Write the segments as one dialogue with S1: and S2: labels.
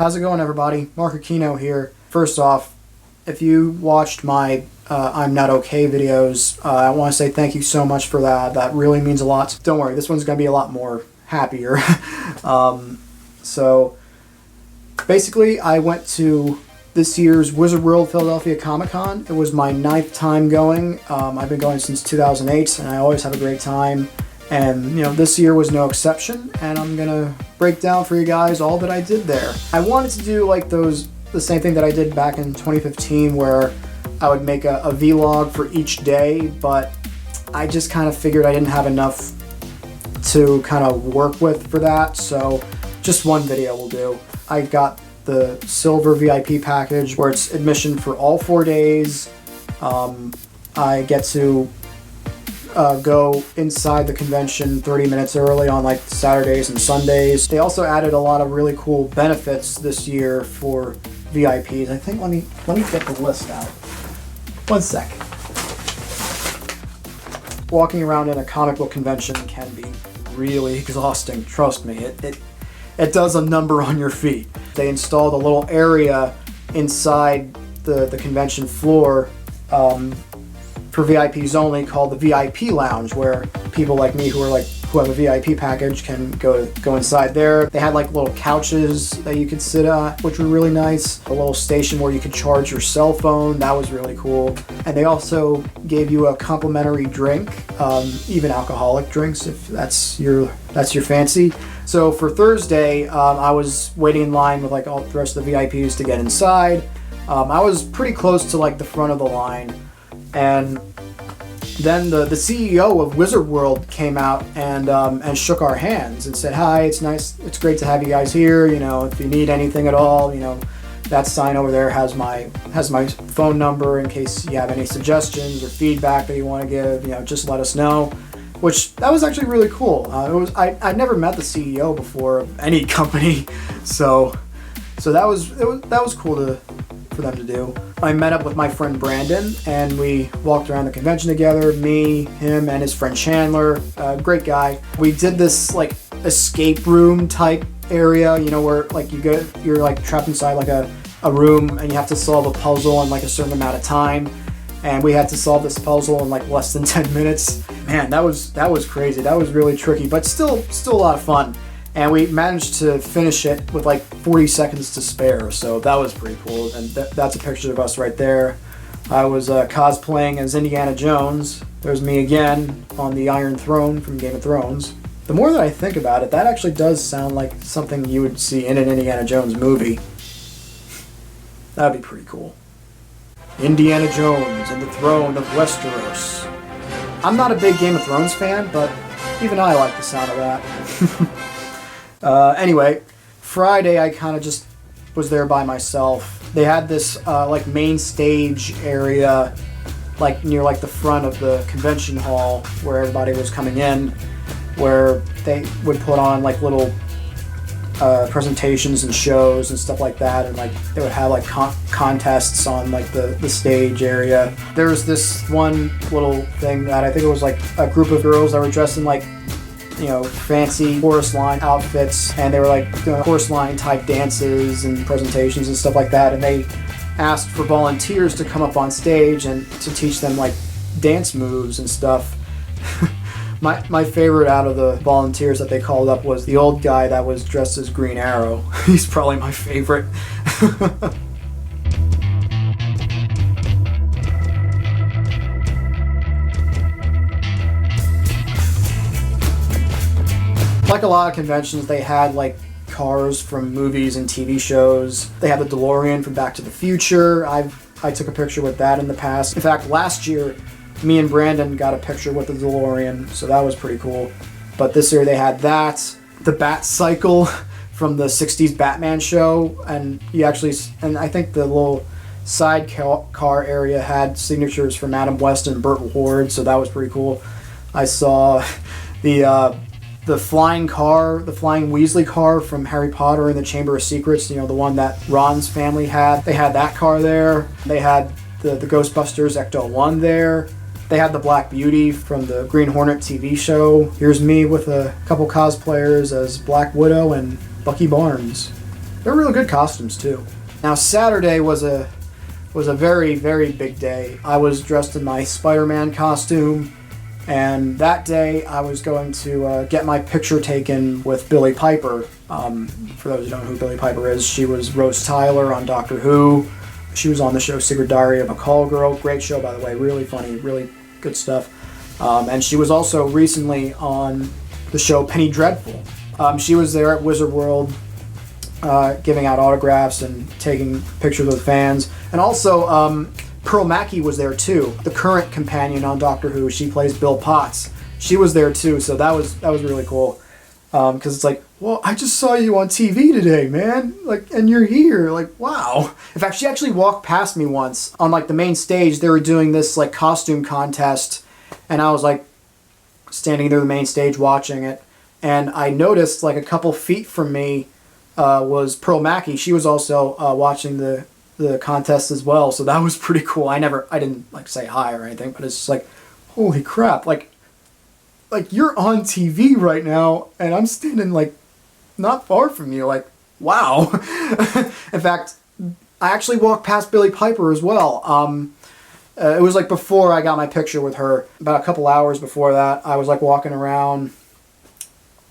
S1: How's it going, everybody? Marc here. First off, if you watched my I'm Not Okay videos, I want to say thank you so much for that. That really means a lot. Don't worry, this one's going to be a lot more happier. So, basically, I went to this year's Wizard World Philadelphia Comic Con. It was my 9th time going. I've been going since 2008, and I always have a great time. And, this year was no exception, and I'm gonna break down for you guys all that I did there. I wanted to do like the same thing that I did back in 2015, where I would make a vlog for each day, but I just kind of figured I didn't have enough to kind of work with for that, so just one video will do. I got the Silver VIP package, where it's admission for all 4 days. I get to go inside the convention 30 minutes early on like Saturdays and Sundays. They also added a lot of really cool benefits this year for VIPs. I think let me get the list out. One sec. Walking around in a comic book convention can be really exhausting. Trust me, it does a number on your feet. They installed a little area inside the convention floor for VIPs only, called the VIP Lounge, where people like me who have a VIP package can go inside there. They had like little couches that you could sit at, which were really nice. A little station where you could charge your cell phone. That was really cool. And they also gave you a complimentary drink, even alcoholic drinks if that's your fancy. So for Thursday, I was waiting in line with like all the rest of the VIPs to get inside. I was pretty close to like the front of the line. And then the CEO of Wizard World came out and shook our hands and said, "Hi, it's great to have you guys here. If you need anything at all, that sign over there has my phone number in case you have any suggestions or feedback that you want to give. Just let us know." Which that was actually really cool. I'd never met the CEO before of any company, so that was cool for them to do. I met up with my friend Brandon, and we walked around the convention together, me, him, and his friend Chandler, great guy. We did this like escape room type area, where like you're like trapped inside like a room, and you have to solve a puzzle in like a certain amount of time. And we had to solve this puzzle in like less than 10 minutes. Man, that was crazy. That was really tricky, but still a lot of fun. And we managed to finish it with like 40 seconds to spare, so that was pretty cool. And that's a picture of us right there. I was cosplaying as Indiana Jones. There's me again on the Iron Throne from Game of Thrones. The more that I think about it, that actually does sound like something you would see in an Indiana Jones movie. That'd be pretty cool. Indiana Jones and the Throne of Westeros. I'm not a big Game of Thrones fan, but even I like the sound of that. Anyway, Friday I kind of just was there by myself. They had this like main stage area like near like the front of the convention hall where everybody was coming in, where they would put on like little presentations and shows and stuff like that, and like they would have like contests on like the stage area. There was this one little thing that I think it was like a group of girls that were dressed in like fancy chorus line outfits, and they were like doing chorus line type dances and presentations and stuff like that, and they asked for volunteers to come up on stage and to teach them like dance moves and stuff. My favorite out of the volunteers that they called up was the old guy that was dressed as Green Arrow. He's probably my favorite. Like a lot of conventions, they had like cars from movies and TV shows. They had the DeLorean from Back to the Future. I took a picture with that in the past. In fact, last year, me and Brandon got a picture with the DeLorean, so that was pretty cool. But this year they had that, the Bat Cycle from the 60s Batman show, and I think the little sidecar area had signatures from Adam West and Burt Ward, so that was pretty cool. I saw the flying Weasley car from Harry Potter and the Chamber of Secrets, the one that Ron's family had. They had that car there. They had the Ghostbusters Ecto-1 there. They had the Black Beauty from the Green Hornet TV show. Here's me with a couple cosplayers as Black Widow and Bucky Barnes. they're really good costumes too. Now Saturday was a very, very big day. I was dressed in my Spider-Man costume, and that day I was going to get my picture taken with Billie Piper. For those who don't know who Billie Piper is, she was Rose Tyler on Doctor Who. She was on the show Sidecar Area, a call girl. Great show, by the way. Really funny, really good stuff. And she was also recently on the show Penny Dreadful. She was there at Wizard World giving out autographs and taking pictures with fans. And also, Pearl Mackie was there too, the current companion on Doctor Who. She plays Bill Potts. She was there too, so that was really cool. Because it's like, well, I just saw you on TV today, man. Like, and you're here. Like, wow. In fact, she actually walked past me once on like the main stage. They were doing this like costume contest, and I was like standing near the main stage watching it, and I noticed like a couple feet from me was Pearl Mackie. She was also watching the contest as well, so that was pretty cool. I didn't like say hi or anything, but it's just like, holy crap, like you're on TV right now, and I'm standing like not far from you. Like, wow. In fact, I actually walked past Billie Piper as well. It was like before I got my picture with her. About a couple hours before that, I was like walking around,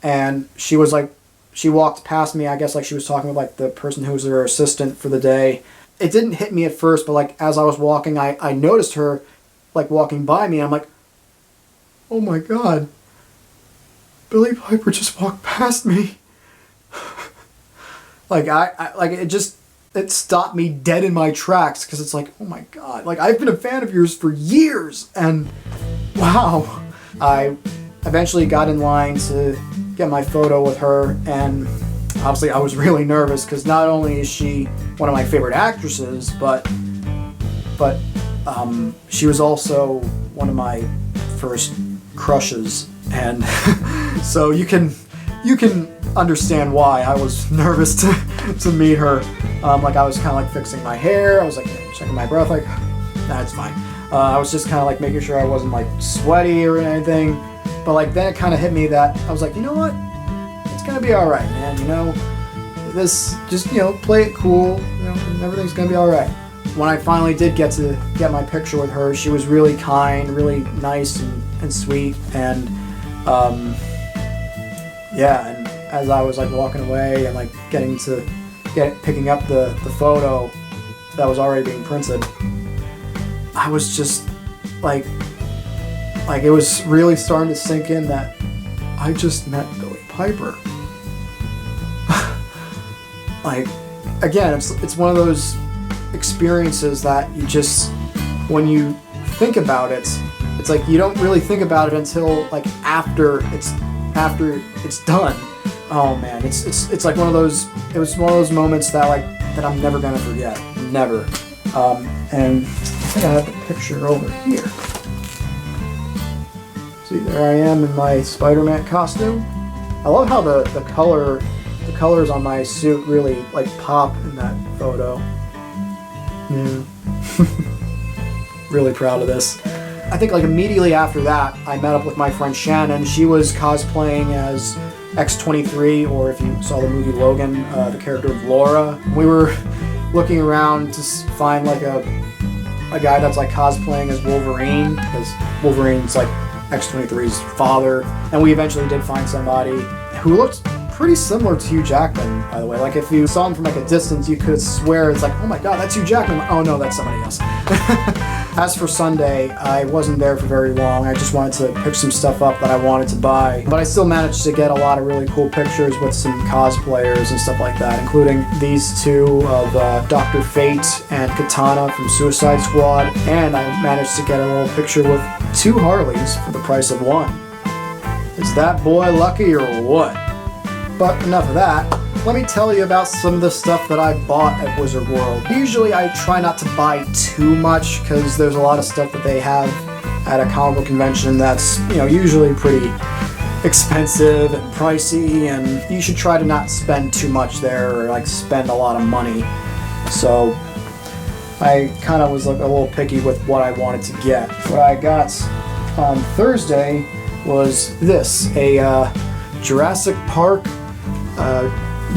S1: and she walked past me. I guess like she was talking with like the person who was her assistant for the day. It didn't hit me at first, but like as I was walking, I noticed her like walking by me, and I'm like, oh my God, Billie Piper just walked past me. Like it stopped me dead in my tracks, because it's like, oh my God, like I've been a fan of yours for years, and wow. I eventually got in line to get my photo with her, and obviously I was really nervous, because not only is she one of my favorite actresses, but she was also one of my first crushes, and so you can understand why I was nervous to meet her. Like I was kind of like fixing my hair. I was like checking my breath, like, nah, it's fine. I was just kind of like making sure I wasn't like sweaty or anything. But like then it kind of hit me that I was like, you know what? It's gonna be all right, man. You know, this just play it cool. And everything's gonna be all right. When I finally did get to get my picture with her, she was really kind, really nice and sweet, and yeah. And as I was like walking away and like picking up the photo that was already being printed, I was just like it was really starting to sink in that I just met Billie Piper. Like, again, it's one of those experiences that you just, when you think about it, it's like you don't really think about it until like after it's done. Oh man, it's like one of those. It was one of those moments that I'm never gonna forget. Never. And I think I have the picture over here. See, there I am in my Spider-Man costume. I love how the colors on my suit really like pop in that photo. Yeah. Really proud of this. I think like immediately after that, I met up with my friend Shannon. She was cosplaying as X-23, or if you saw the movie Logan, the character of Laura. We were looking around to find like a guy that's like cosplaying as Wolverine, because Wolverine's like X-23's father. And we eventually did find somebody who looked pretty similar to Hugh Jackman, by the way. Like if you saw him from like a distance, you could swear it's like, oh my God, that's Hugh Jackman. Oh no, that's somebody else. As for Sunday, I wasn't there for very long. I just wanted to pick some stuff up that I wanted to buy. But I still managed to get a lot of really cool pictures with some cosplayers and stuff like that, including these two of Dr. Fate and Katana from Suicide Squad. And I managed to get a little picture with 2 Harleys for the price of 1. Is that boy lucky or what? But enough of that. Let me tell you about some of the stuff that I bought at Wizard World. Usually I try not to buy too much, because there's a lot of stuff that they have at a comic book convention that's, usually pretty expensive and pricey, and you should try to not spend too much there or like spend a lot of money. So I kind of was like a little picky with what I wanted to get. What I got on Thursday was this, a Jurassic Park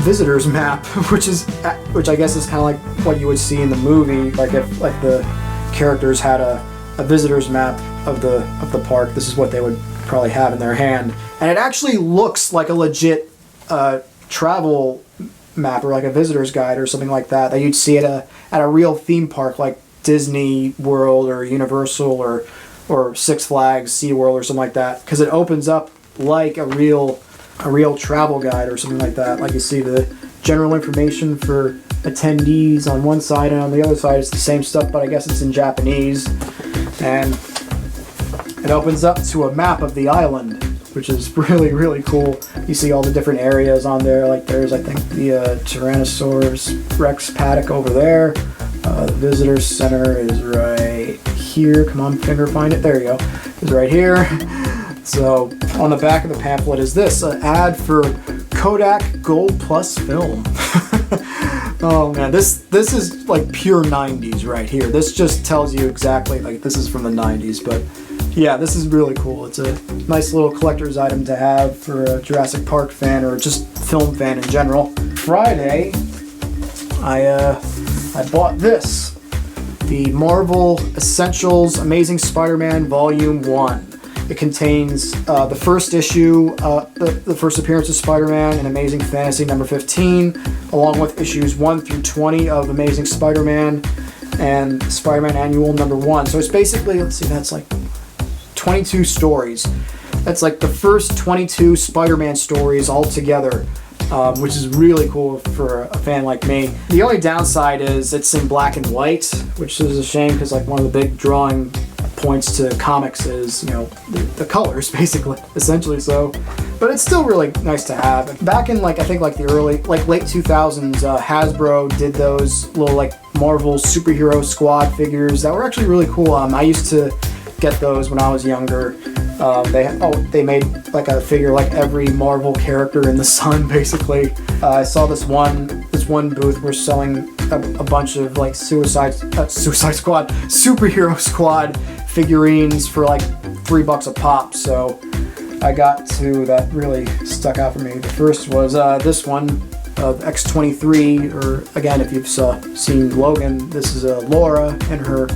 S1: visitor's map, which I guess is kind of like what you would see in the movie, like if like the characters had a visitor's map of the park. This is what they would probably have in their hand, and it actually looks like a legit travel map or like a visitor's guide or something like that you'd see at a real theme park like Disney World or Universal or Six Flags, SeaWorld or something like that, because it opens up like a real travel guide or something like that. Like you see the general information for attendees on one side, and on the other side it's the same stuff, but I guess it's in Japanese. And it opens up to a map of the island, which is really, really cool. You see all the different areas on there. Like there's, I think, the Tyrannosaurus Rex paddock over there. The visitor center is right here. Come on, finger, find it. There you go. It's right here. So on the back of the pamphlet is this, an ad for Kodak Gold Plus film. Oh man, this is like pure 90s right here. This just tells you exactly, like, this is from the 90s, but yeah, this is really cool. It's a nice little collector's item to have for a Jurassic Park fan or just film fan in general. Friday, I bought this, the Marvel Essentials Amazing Spider-Man Volume 1. It contains the first issue, the first appearance of Spider-Man in Amazing Fantasy number 15, along with issues 1 through 20 of Amazing Spider-Man and Spider-Man Annual number 1. So it's basically, let's see, that's like 22 stories. That's like the first 22 Spider-Man stories all together, which is really cool for a fan like me. The only downside is it's in black and white, which is a shame because like one of the big drawing points to comics is, you know, the colors basically, essentially. So, but it's still really nice to have. Back in like, I think like the early, like late 2000s, Hasbro did those little like Marvel superhero squad figures that were actually really cool. I used to get those when I was younger. They made like a figure like every Marvel character in the sun basically. I saw this one booth were selling a bunch of like Suicide Squad, Superhero Squad figurines for like $3 a pop. So I got two that really stuck out for me. The first was this one of X-23, or again, if you've seen Logan, this is Laura in her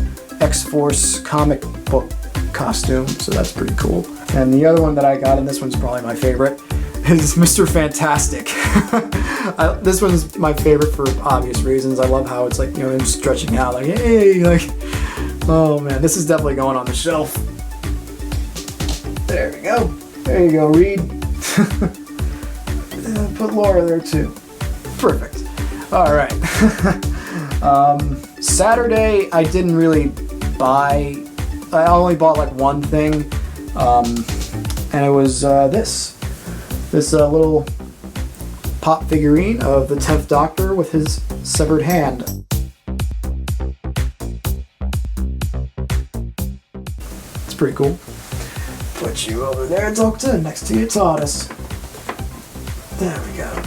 S1: X-Force comic book costume, so that's pretty cool. And the other one that I got, and this one's probably my favorite, is Mr. Fantastic. This one's my favorite for obvious reasons. I love how it's like, you know, him stretching out, like, hey, like, oh man, this is definitely going on the shelf. There we go. There you go, Reed. Put Laura there too. Perfect. All right. Saturday, I didn't really buy. I only bought like one thing, and it was this little pop figurine of the 10th Doctor with his severed hand. It's pretty cool. Put you over there, Doctor, next to your TARDIS. There we go.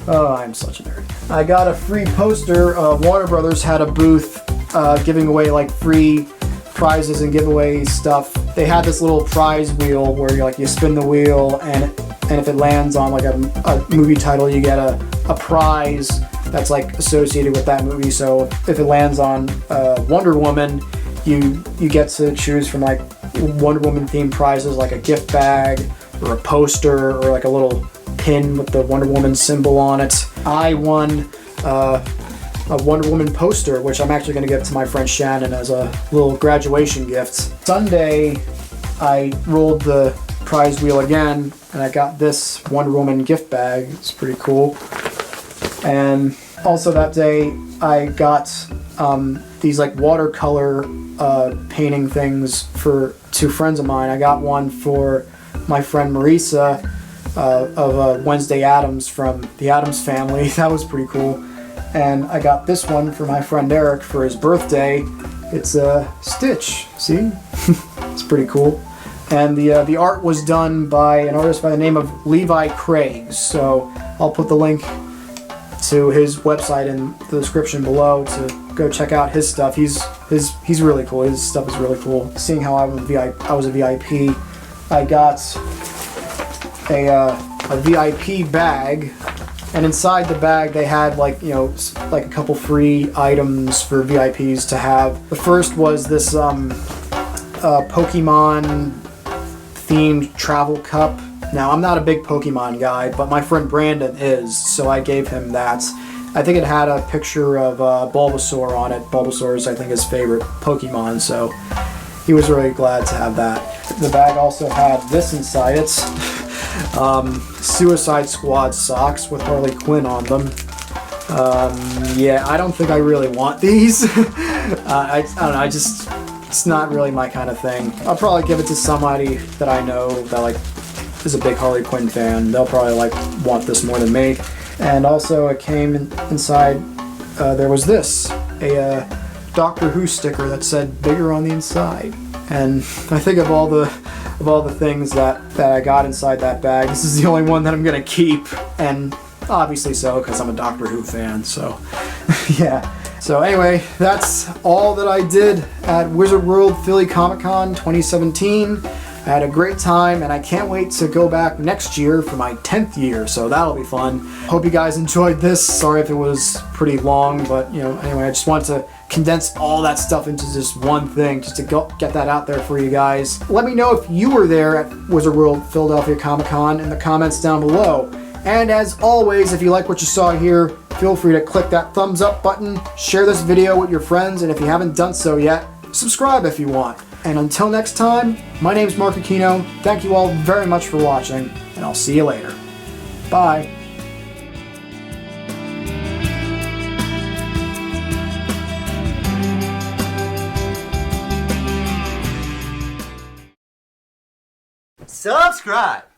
S1: Oh, I'm such a nerd. I got a free poster. Warner Brothers had a booth giving away like free prizes and giveaway stuff. They had this little prize wheel where you spin the wheel, and if it lands on like a movie title, you get a prize that's like associated with that movie. So if it lands on Wonder Woman, you get to choose from like Wonder Woman themed prizes, like a gift bag or a poster or like a little pin with the Wonder Woman symbol on it. I won a Wonder Woman poster, which I'm actually going to give to my friend Shannon as a little graduation gift. Sunday, I rolled the prize wheel again, and I got this Wonder Woman gift bag. It's pretty cool. And also that day, I got these like watercolor painting things for two friends of mine. I got one for my friend Marisa of Wednesday Addams from the Addams Family. That was pretty cool. And I got this one for my friend Eric for his birthday. It's a Stitch. See? It's pretty cool. And the art was done by an artist by the name of Levi Craig. So I'll put the link to his website in the description below to go check out his stuff. He's really cool. His stuff is really cool. Seeing how I was a VIP, I got a a VIP bag, and inside the bag they had like, you know, like a couple free items for VIPs to have. The first was this Pokemon themed travel cup. Now, I'm not a big Pokemon guy, but my friend Brandon is, so I gave him that. I think it had a picture of Bulbasaur on it. Bulbasaur is, I think, his favorite Pokemon, so he was really glad to have that. The bag also had this inside it. Suicide Squad socks with Harley Quinn on them. Yeah, I don't think I really want these. I don't know, it's not really my kind of thing. I'll probably give it to somebody that I know that like is a big Harley Quinn fan. They'll probably like want this more than me. And also it came inside, there was this, a Doctor Who sticker that said bigger on the inside. And I think of all the things that I got inside that bag, this is the only one that I'm gonna keep, and obviously so because I'm a Doctor Who fan, so yeah. So anyway, that's all that I did at Wizard World Philly Comic Con 2017. I had a great time, and I can't wait to go back next year for my 10th year, so that'll be fun. Hope you guys enjoyed this. Sorry if it was pretty long, but you know, anyway, I just wanted to condense all that stuff into just one thing, just to get that out there for you guys. Let me know if you were there at Wizard World Philadelphia Comic Con in the comments down below. And as always, if you like what you saw here, feel free to click that thumbs up button, share this video with your friends, and if you haven't done so yet, subscribe if you want. And until next time, my name's Marc Aquino. Thank you all very much for watching, and I'll see you later. Bye.
S2: Subscribe!